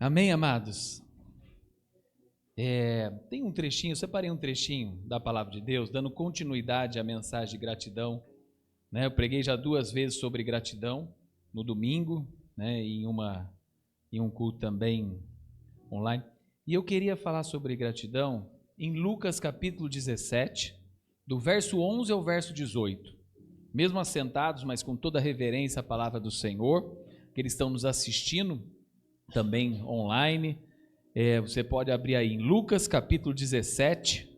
Amém, amados? Tem um trechinho, eu separei um trechinho da palavra de Deus, dando continuidade à mensagem de gratidão. Eu preguei já 2 vezes sobre gratidão, no domingo, e em um culto também online. E eu queria falar sobre gratidão em Lucas capítulo 17, do verso 11 ao verso 18. Mesmo assentados, mas com toda a reverência à palavra do Senhor, que eles estão nos assistindo também online. Você pode abrir aí em Lucas capítulo 17.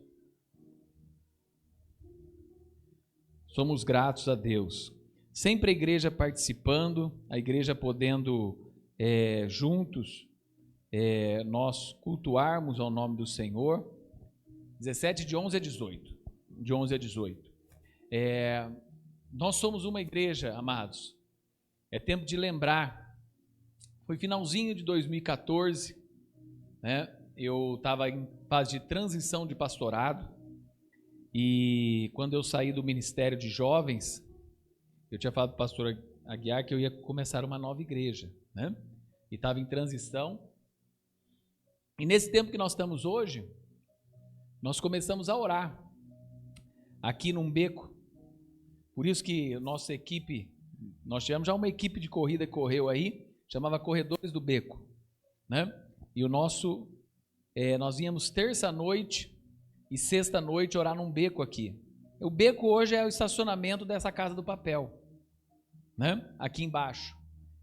Somos gratos a Deus. Sempre a igreja participando, a igreja podendo juntos nós cultuarmos ao nome do Senhor. 17 de 11 a 18. De 11 a 18. Nós somos uma igreja, amados. É tempo de lembrar. Foi finalzinho de 2014, eu estava em fase de transição de pastorado, e quando eu saí do ministério de jovens, eu tinha falado para o pastor Aguiar que eu ia começar uma nova igreja, e estava em transição. E nesse tempo que nós estamos hoje, nós começamos a orar aqui num beco. Por isso que nossa equipe, nós tivemos já uma equipe de corrida que correu aí, chamava Corredores do Beco, E o nosso, nós íamos terça-noite e sexta-noite orar num beco aqui. O beco hoje é o estacionamento dessa Casa do Papel, aqui embaixo.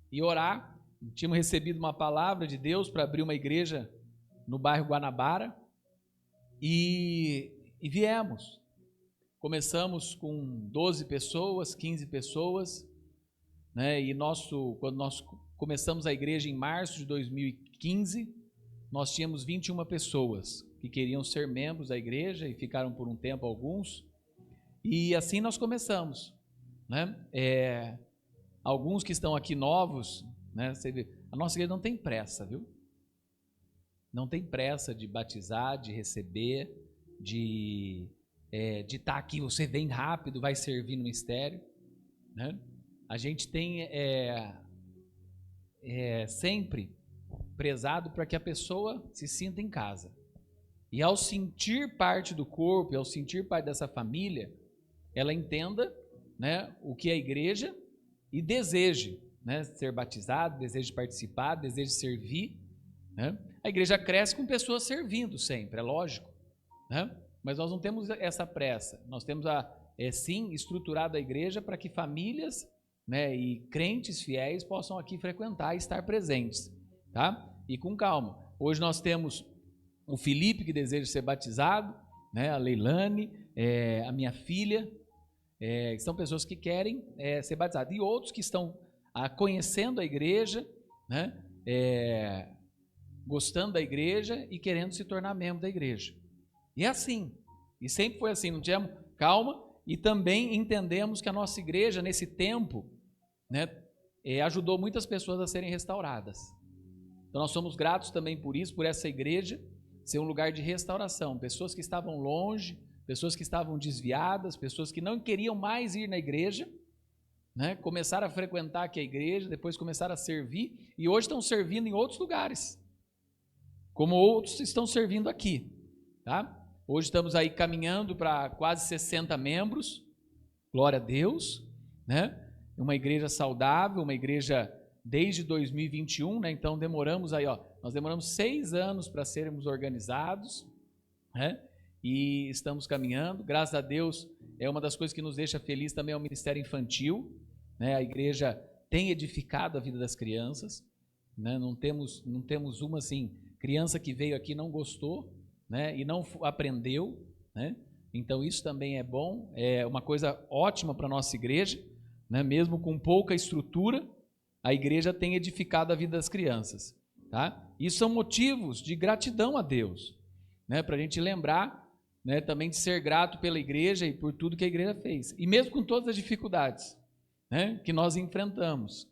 E orar, tínhamos recebido uma palavra de Deus para abrir uma igreja no bairro Guanabara e viemos. Começamos com 12 pessoas, 15 pessoas, e quando nós começamos a igreja em março de 2015, nós tínhamos 21 pessoas que queriam ser membros da igreja e ficaram por um tempo alguns, e assim nós começamos, alguns que estão aqui novos, você vê, a nossa igreja não tem pressa, viu? Não tem pressa de batizar, de receber, de estar aqui, você vem rápido, vai servir no mistério, A gente tem sempre prezado para que a pessoa se sinta em casa. E ao sentir parte do corpo, ao sentir parte dessa família, ela entenda, o que é a igreja e deseje, ser batizado, deseje participar, deseje servir, A igreja cresce com pessoas servindo sempre, é lógico, Mas nós não temos essa pressa. Nós temos sim estruturado a igreja para que famílias, e crentes fiéis possam aqui frequentar e estar presentes, tá? E com calma. Hoje nós temos o Felipe, que deseja ser batizado, a Leilane, a minha filha, são pessoas que querem ser batizadas, e outros que estão conhecendo a igreja, gostando da igreja e querendo se tornar membro da igreja. E é assim, e sempre foi assim, não tivemos calma, e também entendemos que a nossa igreja, nesse tempo, ajudou muitas pessoas a serem restauradas. Então nós somos gratos também por isso, por essa igreja ser um lugar de restauração. Pessoas que estavam longe, pessoas que estavam desviadas, pessoas que não queriam mais ir na igreja, começaram a frequentar aqui a igreja, depois começaram a servir, e hoje estão servindo em outros lugares, como outros estão servindo aqui, tá? Hoje estamos aí caminhando para quase 60 membros, glória a Deus, Uma igreja saudável, uma igreja desde 2021, Então demoramos aí, nós demoramos 6 anos para sermos organizados, E estamos caminhando, graças a Deus. É uma das coisas que nos deixa feliz também é o ministério infantil, A igreja tem edificado a vida das crianças, Não temos uma assim, criança que veio aqui e não gostou, e não aprendeu, Então isso também é bom, é uma coisa ótima para a nossa igreja, Mesmo com pouca estrutura, a igreja tem edificado a vida das crianças, tá? Isso são motivos de gratidão a Deus, para a gente lembrar, também de ser grato pela igreja e por tudo que a igreja fez, e mesmo com todas as dificuldades, que nós enfrentamos,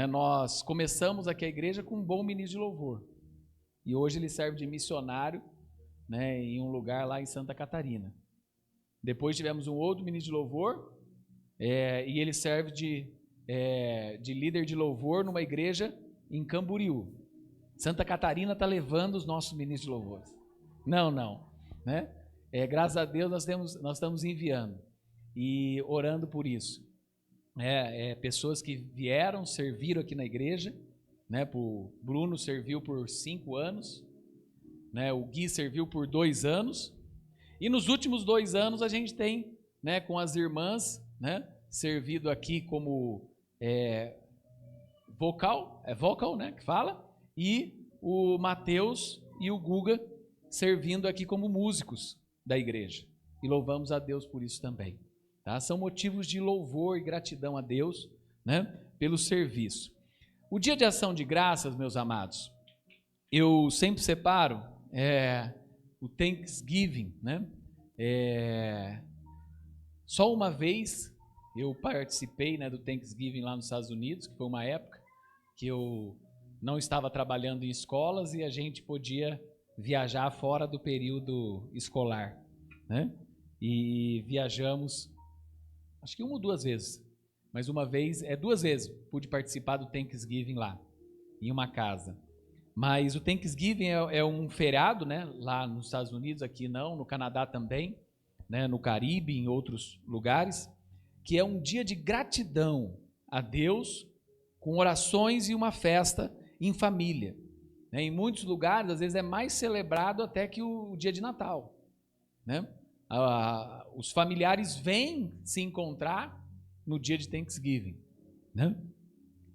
Nós começamos aqui a igreja com um bom ministro de louvor, e hoje ele serve de missionário, em um lugar lá em Santa Catarina. Depois tivemos um outro ministro de louvor, e ele serve de líder de louvor numa igreja em Camboriú. Santa Catarina está levando os nossos ministros de louvores. Não, né? Graças a Deus nós estamos enviando e orando por isso. Pessoas que vieram, serviram aqui na igreja, né? O Bruno serviu por 5 anos, né? O Gui serviu por 2 anos, e nos últimos 2 anos a gente tem, né, com as irmãs, né, servido aqui como vocal, né, que fala, e o Mateus e o Guga servindo aqui como músicos da igreja. E louvamos a Deus por isso também. Tá? São motivos de louvor e gratidão a Deus, né, pelo serviço. O dia de ação de graças, meus amados, eu sempre separo o Thanksgiving, né? Só uma vez eu participei, né, do Thanksgiving lá nos Estados Unidos, que foi uma época que eu não estava trabalhando em escolas e a gente podia viajar fora do período escolar, né? E viajamos, acho que 1 ou 2 vezes, mas 2 vezes pude participar do Thanksgiving lá, em uma casa. Mas o Thanksgiving é um feriado, né, lá nos Estados Unidos, aqui não, no Canadá também, né, no Caribe, em outros lugares, que é um dia de gratidão a Deus, com orações e uma festa em família. Em muitos lugares, às vezes, é mais celebrado até que o dia de Natal, né? Os familiares vêm se encontrar no dia de Thanksgiving, né?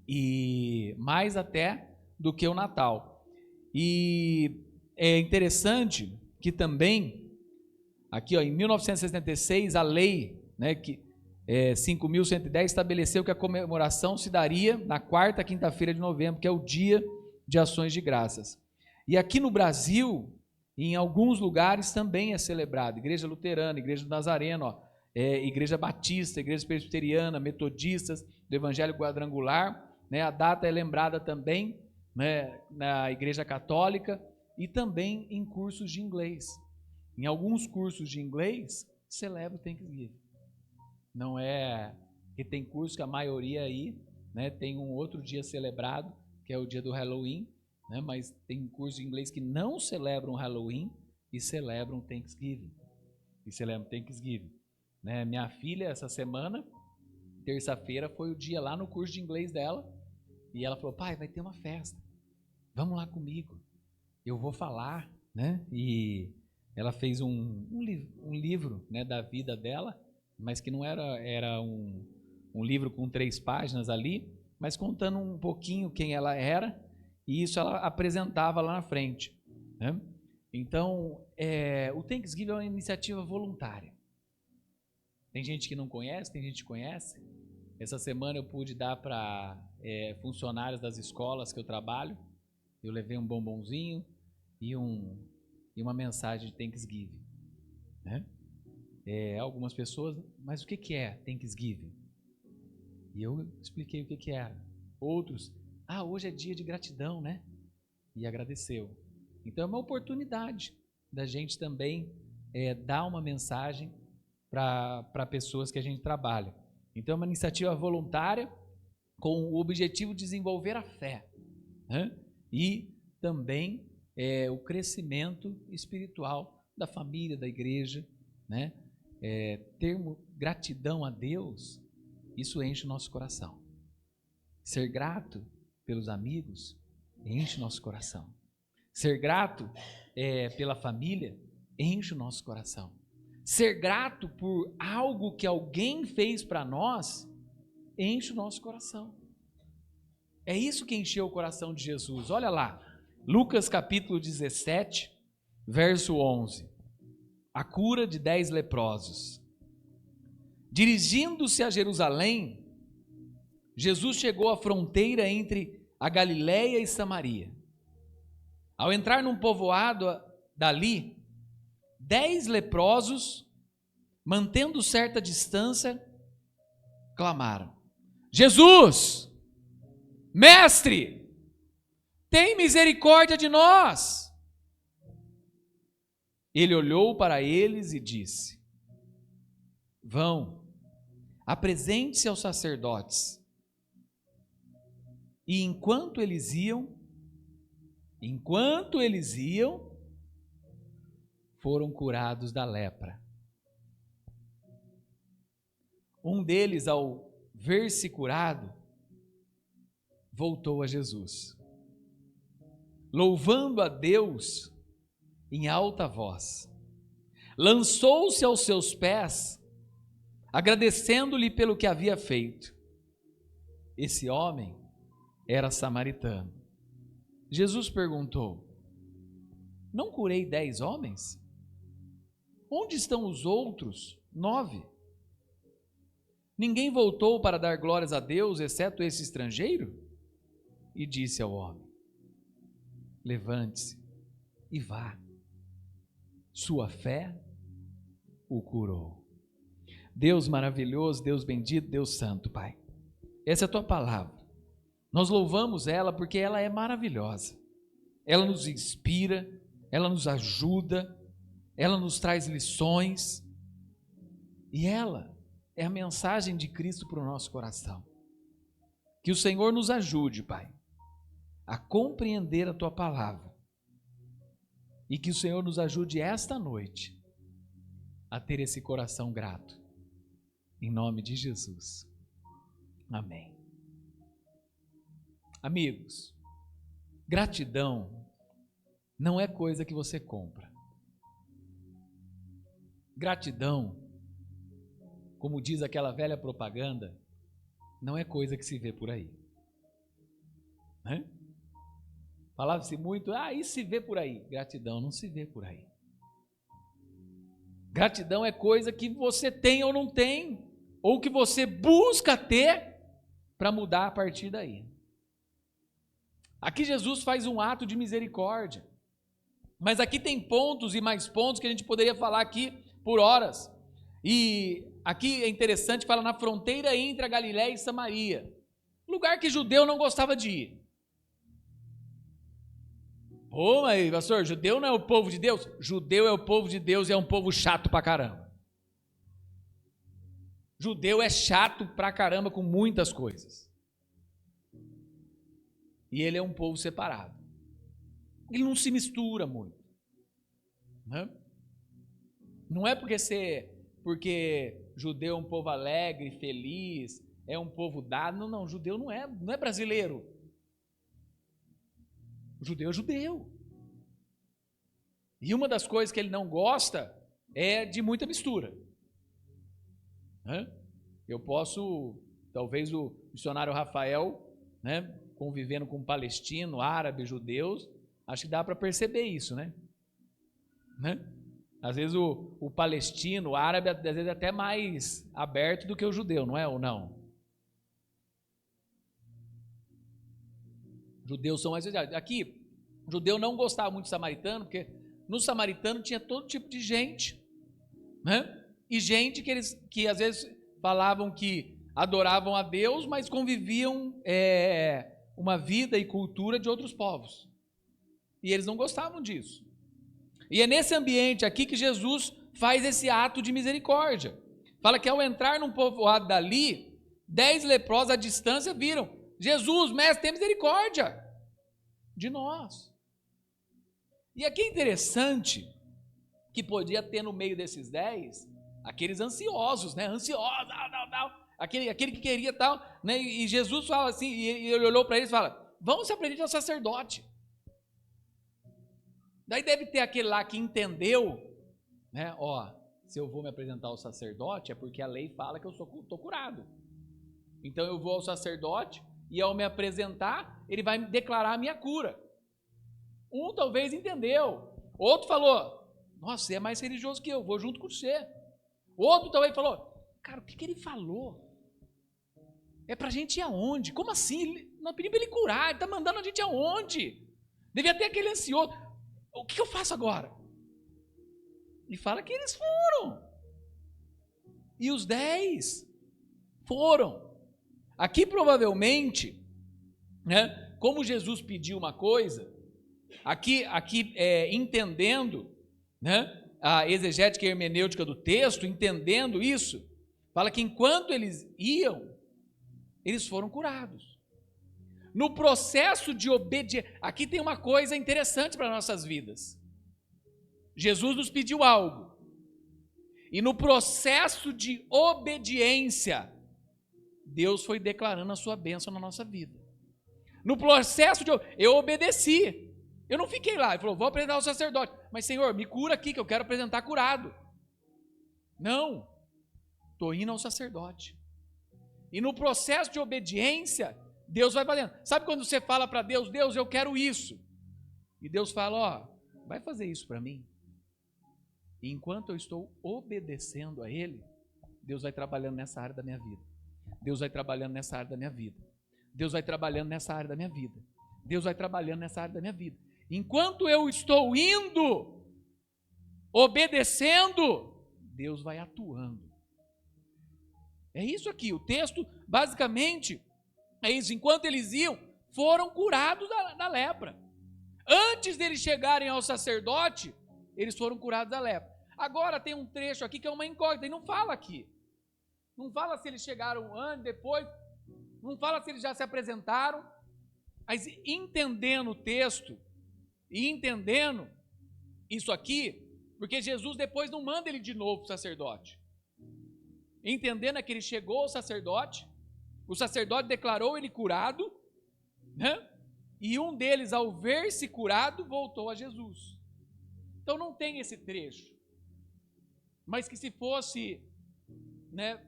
E mais até do que o Natal. E é interessante que também, aqui, em 1976, a lei, né, 5.110 estabeleceu que a comemoração se daria na 4ª quinta-feira de novembro, que é o dia de ações de graças. E aqui no Brasil, em alguns lugares também é celebrado. Igreja Luterana, Igreja do Nazareno, Igreja Batista, Igreja Presbiteriana, Metodistas, do Evangelho Quadrangular, né? A data é lembrada também, né, na Igreja Católica e também em cursos de inglês. Em alguns cursos de inglês, celebra o Thanksgiving. Não é que tem curso que a maioria aí, né, tem um outro dia celebrado, que é o dia do Halloween, né, mas tem curso de inglês que não celebram Halloween e celebram Thanksgiving. Né? Minha filha, essa semana, terça-feira, foi o dia lá no curso de inglês dela, e ela falou: pai, vai ter uma festa, vamos lá comigo, eu vou falar, né? E ela fez um livro, né, da vida dela, mas que não era um livro com 3 páginas ali, mas contando um pouquinho quem ela era, e isso ela apresentava lá na frente, né? Então, o Thanksgiving é uma iniciativa voluntária. Tem gente que não conhece, tem gente que conhece. Essa semana eu pude dar para funcionários das escolas que eu trabalho, eu levei um bombonzinho e uma mensagem de Thanksgiving, né? Algumas pessoas, mas o que é Thanksgiving? E eu expliquei o que era. Outros, hoje é dia de gratidão, né? E agradeceu. Então é uma oportunidade da gente também dar uma mensagem para pessoas que a gente trabalha. Então é uma iniciativa voluntária com o objetivo de desenvolver a fé, né? E também o crescimento espiritual da família, da igreja, né? Ter gratidão a Deus, isso enche o nosso coração. Ser grato pelos amigos enche o nosso coração. Ser grato pela família enche o nosso coração. Ser grato por algo que alguém fez para nós enche o nosso coração. É isso que encheu o coração de Jesus. Olha lá, Lucas capítulo 17, verso 11. A cura de 10 leprosos. Dirigindo-se a Jerusalém, Jesus chegou à fronteira entre a Galileia e Samaria. Ao entrar num povoado dali, 10 leprosos, mantendo certa distância, clamaram: Jesus, mestre, tem misericórdia de nós. Ele olhou para eles e disse: vão, apresente-se aos sacerdotes. E enquanto eles iam, Enquanto eles iam, foram curados da lepra. Um deles, ao ver-se curado, voltou a Jesus, louvando a Deus em alta voz. Lançou-se aos seus pés, agradecendo-lhe pelo que havia feito. Esse homem era samaritano. Jesus perguntou: não curei 10 homens? Onde estão os outros 9? Ninguém voltou para dar glórias a Deus, exceto esse estrangeiro? E disse ao homem: levante-se e vá. Sua fé o curou. Deus maravilhoso, Deus bendito, Deus santo, Pai. Essa é a tua palavra. Nós louvamos ela porque ela é maravilhosa. Ela nos inspira, ela nos ajuda, ela nos traz lições. E ela é a mensagem de Cristo para o nosso coração. Que o Senhor nos ajude, Pai, a compreender a tua palavra. E que o Senhor nos ajude esta noite a ter esse coração grato. Em nome de Jesus. Amém. Amigos, gratidão não é coisa que você compra. Gratidão, como diz aquela velha propaganda, não é coisa que se vê por aí. Né? Falava-se muito, isso se vê por aí. Gratidão não se vê por aí. Gratidão é coisa que você tem ou não tem, ou que você busca ter para mudar a partir daí. Aqui Jesus faz um ato de misericórdia, mas aqui tem pontos e mais pontos que a gente poderia falar aqui por horas. E aqui é interessante, fala na fronteira entre a Galiléia e Samaria, lugar que judeu não gostava de ir. Pô, mas pastor, judeu não é o povo de Deus? Judeu é o povo de Deus e é um povo chato pra caramba. Judeu é chato pra caramba com muitas coisas. E ele é um povo separado. Ele não se mistura muito. Né? Não é porque judeu é um povo alegre, feliz, é um povo dado. Não, judeu não é brasileiro. O judeu é judeu. E uma das coisas que ele não gosta é de muita mistura. Né? Eu posso, talvez o missionário Rafael, né, convivendo com palestino, árabe, judeus, acho que dá para perceber isso, né? Às vezes o palestino, o árabe, às vezes é até mais aberto do que o judeu, não é ou não? Judeus são mais fechados. Aqui, o judeu não gostava muito do samaritano, porque no samaritano tinha todo tipo de gente, né? E gente que às vezes falavam que adoravam a Deus, mas conviviam uma vida e cultura de outros povos. E eles não gostavam disso. E é nesse ambiente aqui que Jesus faz esse ato de misericórdia. Fala que ao entrar num povoado dali, 10 leprosos à distância viram: Jesus, mestre, tem misericórdia de nós. E aqui é interessante que podia ter no meio desses 10 aqueles ansiosos, né? Ansiosos, tal. Aquele que queria tal, né? E Jesus fala assim, e ele olhou para eles e fala: vamos se apresentar ao sacerdote. Daí deve ter aquele lá que entendeu, né? Se eu vou me apresentar ao sacerdote é porque a lei fala que eu estou curado. Então eu vou ao sacerdote e ao me apresentar, ele vai me declarar a minha cura. Um talvez entendeu, outro falou: nossa, você é mais religioso que eu, vou junto com você. Outro talvez falou: cara, o que ele falou? É pra gente ir aonde? Como assim? Nós pedimos para ele curar, ele está mandando a gente aonde? Devia ter aquele ansioso: o que eu faço agora? E fala que eles foram. E os 10 foram. Aqui provavelmente, né, como Jesus pediu uma coisa, aqui entendendo, né, a exegética e hermenêutica do texto, entendendo isso, fala que enquanto eles iam, eles foram curados. No processo de obediência, aqui tem uma coisa interessante para nossas vidas. Jesus nos pediu algo. E no processo de obediência, Deus foi declarando a sua bênção na nossa vida. No processo de eu obedeci. Eu não fiquei lá. Ele falou, vou apresentar ao sacerdote. Mas, Senhor, me cura aqui, que eu quero apresentar curado. Não. Estou indo ao sacerdote. E no processo de obediência, Deus vai fazendo. Sabe quando você fala para Deus, Deus, eu quero isso. E Deus fala, ó, vai fazer isso para mim. E enquanto eu estou obedecendo a Ele, Deus vai trabalhando nessa área da minha vida. Deus vai trabalhando nessa área da minha vida. Deus vai trabalhando nessa área da minha vida. Deus vai trabalhando nessa área da minha vida. Enquanto eu estou indo, obedecendo, Deus vai atuando. É isso aqui, o texto basicamente é isso. Enquanto eles iam, foram curados da lepra. Antes deles chegarem ao sacerdote, eles foram curados da lepra. Agora tem um trecho aqui que é uma incógnita, e não fala aqui. Não fala se eles chegaram antes, depois, não fala se eles já se apresentaram. Mas entendendo o texto, e entendendo isso aqui, porque Jesus depois não manda ele de novo para o sacerdote. Entendendo que ele chegou ao sacerdote, o sacerdote declarou ele curado, né? E um deles, ao ver-se curado, voltou a Jesus. Então não tem esse trecho. Mas que se fosse, né,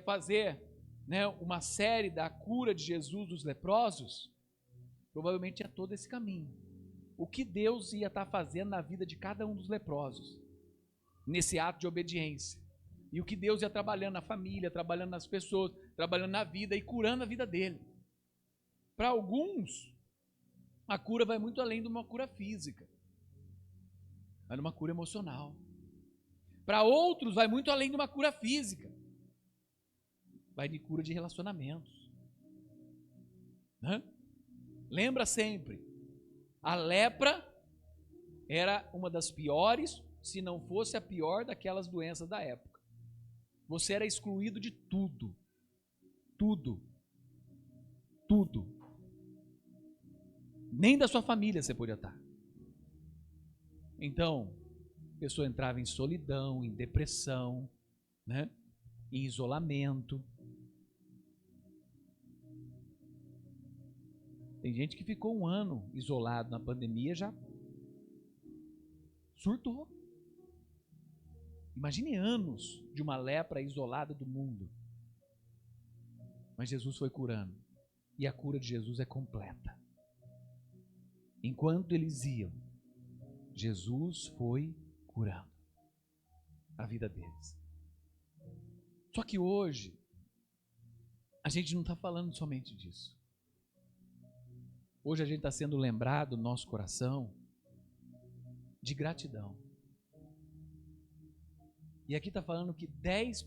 fazer, né, uma série da cura de Jesus dos leprosos, provavelmente é todo esse caminho. O que Deus ia estar fazendo na vida de cada um dos leprosos, nesse ato de obediência. E o que Deus ia trabalhando na família, trabalhando nas pessoas, trabalhando na vida e curando a vida dele. Para alguns, a cura vai muito além de uma cura física. Vai numa cura emocional. Para outros, vai muito além de uma cura física. Vai de cura de relacionamentos. Né? Lembra sempre, a lepra era uma das piores, se não fosse a pior daquelas doenças da época. Você era excluído de tudo. Tudo. Tudo. Nem da sua família você podia estar. Então, a pessoa entrava em solidão, em depressão, né? Em isolamento. Tem gente que ficou um ano isolado na pandemia, já surtou. Imagine anos de uma lepra isolada do mundo. Mas Jesus foi curando. E a cura de Jesus é completa. Enquanto eles iam, Jesus foi curando a vida deles. Só que hoje, a gente não está falando somente disso. Hoje a gente está sendo lembrado no nosso coração de gratidão. E aqui está falando que 10%,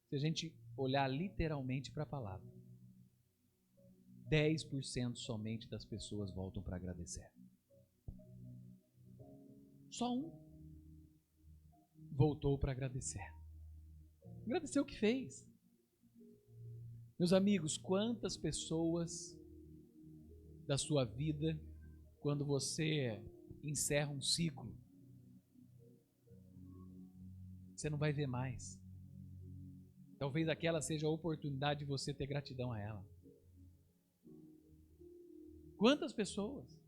se a gente olhar literalmente para a palavra, 10% somente das pessoas voltam para agradecer. Só um voltou para agradecer. Agradecer o que fez. Meus amigos, quantas pessoas da sua vida, quando você encerra um ciclo, você não vai ver mais. Talvez aquela seja a oportunidade de você ter gratidão a ela. Quantas pessoas?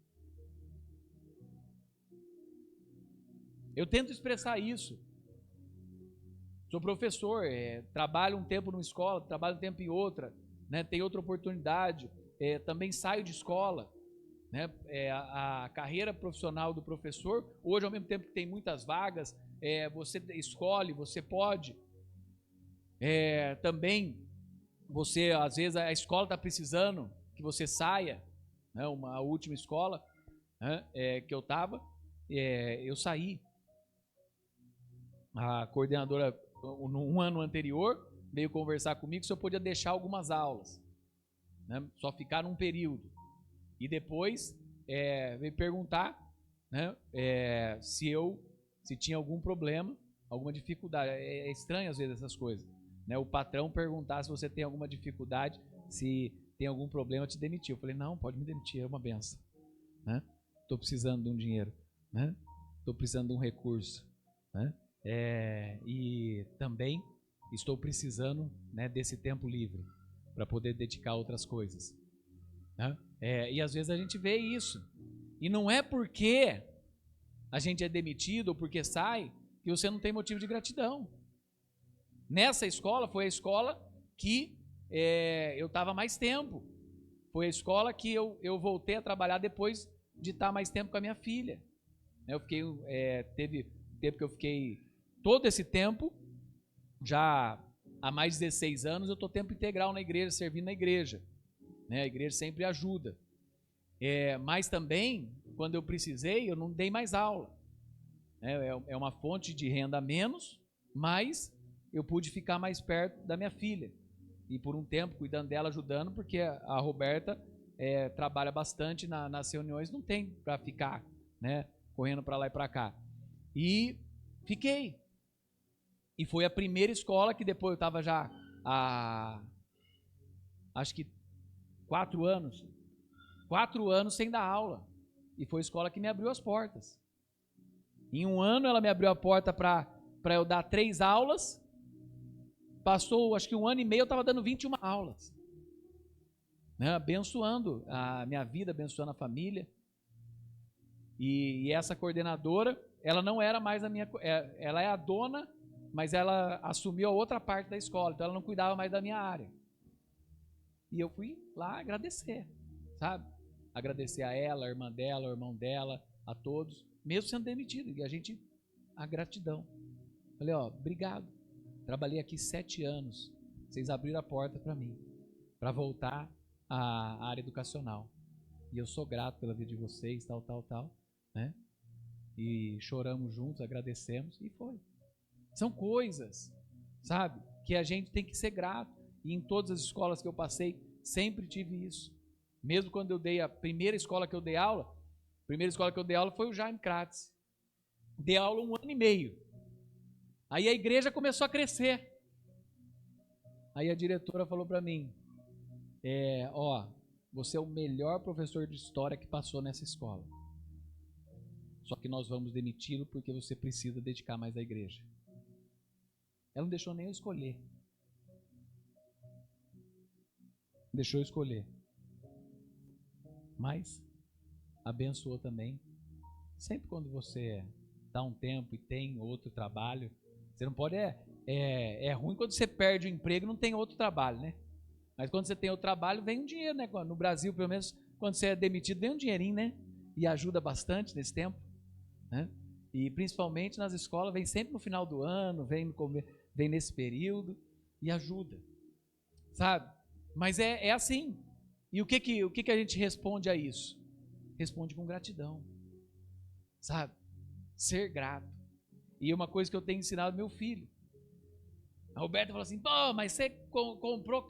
Eu tento expressar isso. Sou professor, trabalho um tempo numa escola, trabalho um tempo em outra, né? Tenho outra oportunidade, também saio de escola. Né? A carreira profissional do professor, hoje ao mesmo tempo que tem muitas vagas, você escolhe, você pode. Também, você, às vezes, a escola está precisando que você saia, né? Uma última escola, né? Que eu estava, eu saí. A coordenadora, um ano anterior, veio conversar comigo se eu podia deixar algumas aulas, né? Só ficar num período. E depois veio perguntar, né? Se tinha algum problema, alguma dificuldade. É estranho às vezes essas coisas, né? O patrão perguntar se você tem alguma dificuldade, se tem algum problema, te demitir. Eu falei, não, pode me demitir, é uma benção. Né? Estou precisando de um dinheiro. Né? Estou precisando de um recurso. Né? E também estou precisando, né, desse tempo livre para poder dedicar a outras coisas. Né? E às vezes a gente vê isso. E não é porque a gente é demitido ou porque sai que você não tem motivo de gratidão. Nessa escola, foi a escola que eu estava mais tempo. Foi a escola que eu voltei a trabalhar depois de estar mais tempo com a minha filha. Eu fiquei, teve tempo que eu fiquei, todo esse tempo, já há mais de 16 anos, eu estou tempo integral na igreja, servindo na igreja. Né? A igreja sempre ajuda. Mas também, quando eu precisei, eu não dei mais aula. É uma fonte de renda a menos, mas eu pude ficar mais perto da minha filha. E por um tempo cuidando dela, ajudando, porque a Roberta trabalha bastante nas reuniões, não tem para ficar, né, correndo para lá e para cá. E fiquei. E foi a primeira escola que depois eu estava já acho que 4 anos sem dar aula. E foi a escola que me abriu as portas. Em um ano ela me abriu a porta para eu dar 3 aulas. Passou, acho que 1 ano e meio, eu estava dando 21 aulas. Né? Abençoando a minha vida, abençoando a família. E essa coordenadora, ela não era mais a minha... Ela é a dona, mas ela assumiu a outra parte da escola. Então ela não cuidava mais da minha área. E eu fui lá agradecer, sabe? Agradecer a ela, a irmã dela, o irmão dela, a todos, mesmo sendo demitido. E a gratidão. Falei, obrigado. Trabalhei aqui 7 anos. Vocês abriram a porta para mim, para voltar à área educacional. E eu sou grato pela vida de vocês, tal, né? E choramos juntos, agradecemos e foi. São coisas, sabe, que a gente tem que ser grato. E em todas as escolas que eu passei, sempre tive isso. Mesmo quando eu dei a primeira escola que eu dei aula, foi o Jaime Kratz. Dei aula 1 ano e meio. Aí a igreja começou a crescer. Aí a diretora falou para mim, você é o melhor professor de história que passou nessa escola. Só que nós vamos demiti-lo porque você precisa dedicar mais à igreja. Ela não deixou nem eu escolher. Deixou eu escolher. Mas abençoou também. Sempre quando você dá um tempo e tem outro trabalho, você não pode... É ruim quando você perde o emprego e não tem outro trabalho, né? Mas quando você tem outro trabalho, vem um dinheiro, né? No Brasil, pelo menos, quando você é demitido, vem um dinheirinho, né? E ajuda bastante nesse tempo, né? E principalmente nas escolas, vem sempre no final do ano, vem nesse período e ajuda, sabe? Mas é assim. E o que a gente responde a isso? Responde com gratidão, sabe? Ser grato. E uma coisa que eu tenho ensinado ao meu filho. A Roberta falou assim, pô, mas você comprou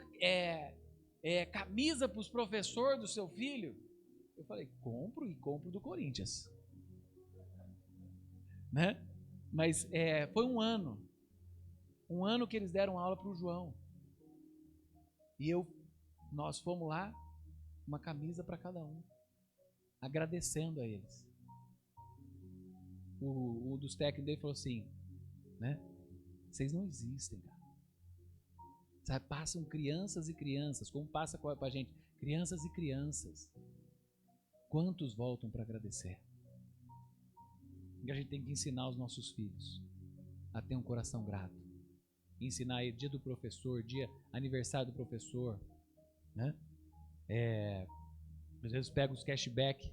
camisa para os professores do seu filho? Eu falei, compro do Corinthians. Né? Mas foi um ano que eles deram aula para o João. E nós fomos lá, uma camisa para cada um, agradecendo a eles. Um dos técnicos dele falou assim, né? Vocês não existem, cara. Sabe, passam crianças e crianças, como passa com a gente, crianças e crianças. Quantos voltam para agradecer? E a gente tem que ensinar os nossos filhos a ter um coração grato. Ensinar dia do professor, aniversário do professor, né? Às vezes pego os cashback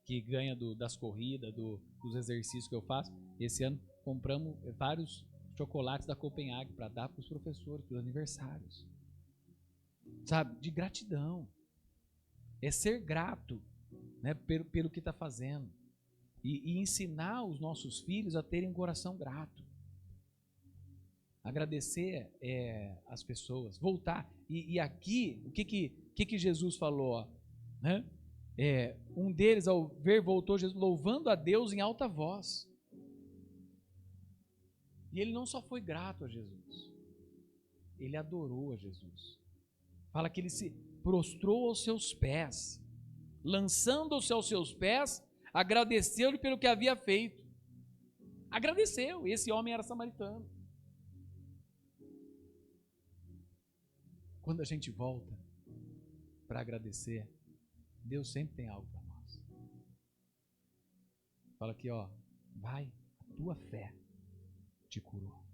que ganha das corridas, dos exercícios que eu faço. Esse ano compramos vários chocolates da Copenhague para dar para os professores, para os aniversários. Sabe? De gratidão. É ser grato, né, pelo que está fazendo. E ensinar os nossos filhos a terem um coração grato. Agradecer as pessoas. Voltar. E aqui, o que Jesus falou? Ó, né? Um deles, ao ver, voltou Jesus louvando a Deus em alta voz. E ele não só foi grato a Jesus, ele adorou a Jesus. Fala que ele se prostrou aos seus pés, lançando-se aos seus pés, agradeceu-lhe pelo que havia feito. Agradeceu, esse homem era samaritano. Quando a gente volta para agradecer, Deus sempre tem algo para nós. Fala aqui, ó, vai, a tua fé te curou.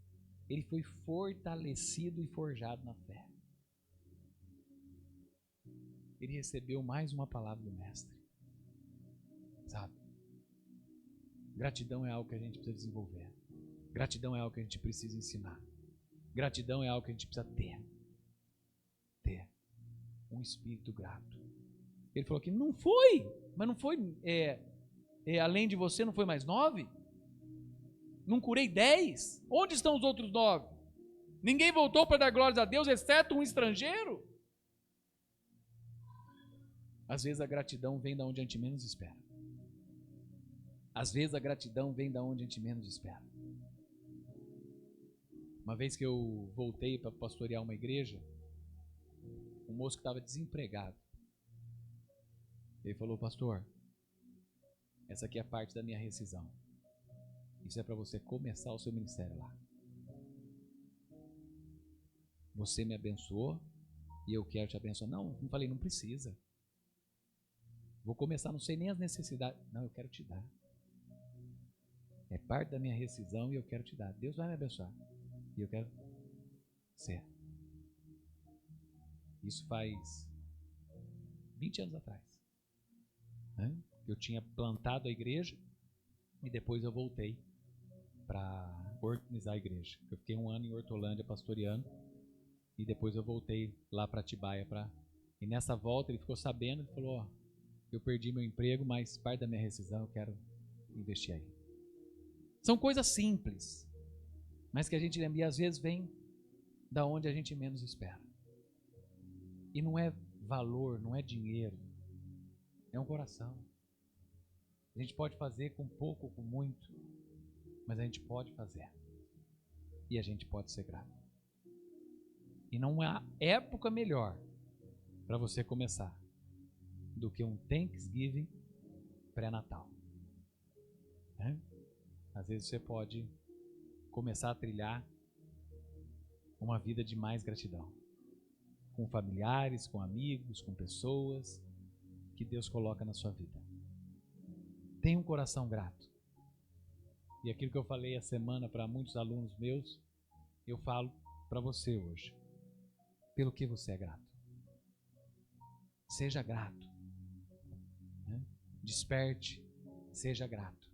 Ele foi fortalecido e forjado na fé. Ele recebeu mais uma palavra do mestre. Sabe? Gratidão é algo que a gente precisa desenvolver. Gratidão é algo que a gente precisa ensinar. Gratidão é algo que a gente precisa ter. Ter um espírito grato. Ele falou que não foi, mas não foi, além de você, não foi mais 9? Não curei 10? Onde estão os outros 9? Ninguém voltou para dar glórias a Deus, exceto um estrangeiro? Às vezes a gratidão vem da onde a gente menos espera. Às vezes a gratidão vem da onde a gente menos espera. Uma vez que eu voltei para pastorear uma igreja, um moço que estava desempregado, ele falou: pastor, essa aqui é a parte da minha rescisão. Isso é para você começar o seu ministério lá. Você me abençoou e eu quero te abençoar. Não falei, não precisa. Vou começar, não sei nem as necessidades. Não, eu quero te dar. É parte da minha rescisão e eu quero te dar. Deus vai me abençoar. E eu quero ser. Isso faz 20 anos atrás. Né? Eu tinha plantado a igreja e depois eu voltei para organizar a igreja. Eu fiquei 1 ano em Hortolândia pastoreando e depois eu voltei lá para Atibaia. E nessa volta ele ficou sabendo e falou: ó, eu perdi meu emprego, mas parte da minha rescisão eu quero investir aí. São coisas simples, mas que a gente lembra, e às vezes vem da onde a gente menos espera. E não é valor, não é dinheiro, é um coração. A gente pode fazer com pouco ou com muito, mas a gente pode fazer. E a gente pode ser grato. E não há época melhor para você começar do que um Thanksgiving pré-natal. Né? Às vezes você pode começar a trilhar uma vida de mais gratidão. Com familiares, com amigos, com pessoas que Deus coloca na sua vida. Tenha um coração grato. E aquilo que eu falei a semana para muitos alunos meus, eu falo para você hoje. Pelo que você é grato. Seja grato. Né? Desperte, seja grato.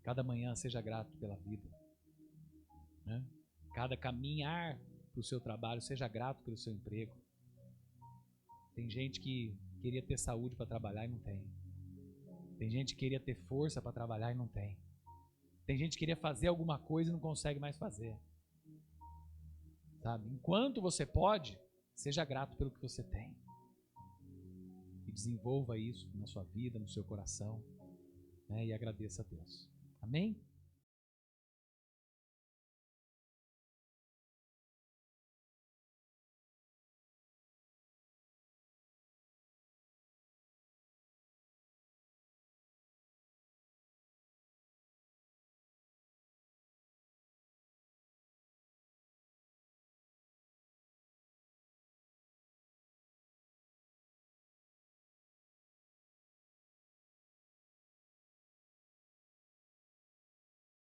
Cada manhã seja grato pela vida. Né? Cada caminhar para o seu trabalho, seja grato pelo seu emprego. Tem gente que queria ter saúde para trabalhar e não tem. Tem gente que queria ter força para trabalhar e não tem. Tem gente que queria fazer alguma coisa e não consegue mais fazer. Sabe? Enquanto você pode, seja grato pelo que você tem. E desenvolva isso na sua vida, no seu coração, né? E agradeça a Deus. Amém?